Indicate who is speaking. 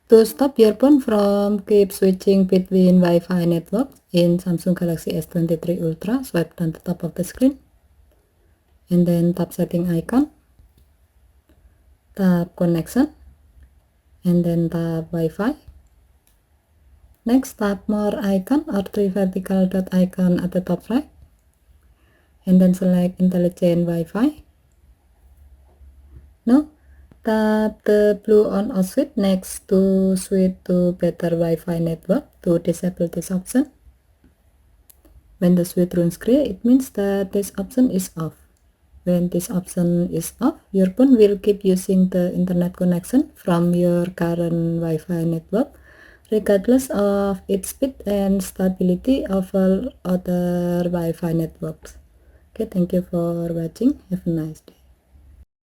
Speaker 1: To stop your phone from keep switching between Wi-Fi networks in Samsung Galaxy S23 Ultra, swipe down the top of the screen and then tap setting icon, tap connection, and then tap Wi-Fi. Next, tap more icon or three vertical dot icon at the top right, and then select intelligent Wi-Fi. Now, tap the blue on off switch next to switch to better Wi-Fi network to disable this option. When the switch runs gray, it means that this option is off. When this option is off, your phone will keep using the internet connection from your current Wi-Fi network, regardless of its speed and stability over other Wi-Fi networks. Okay, thank you for watching. Have a nice day.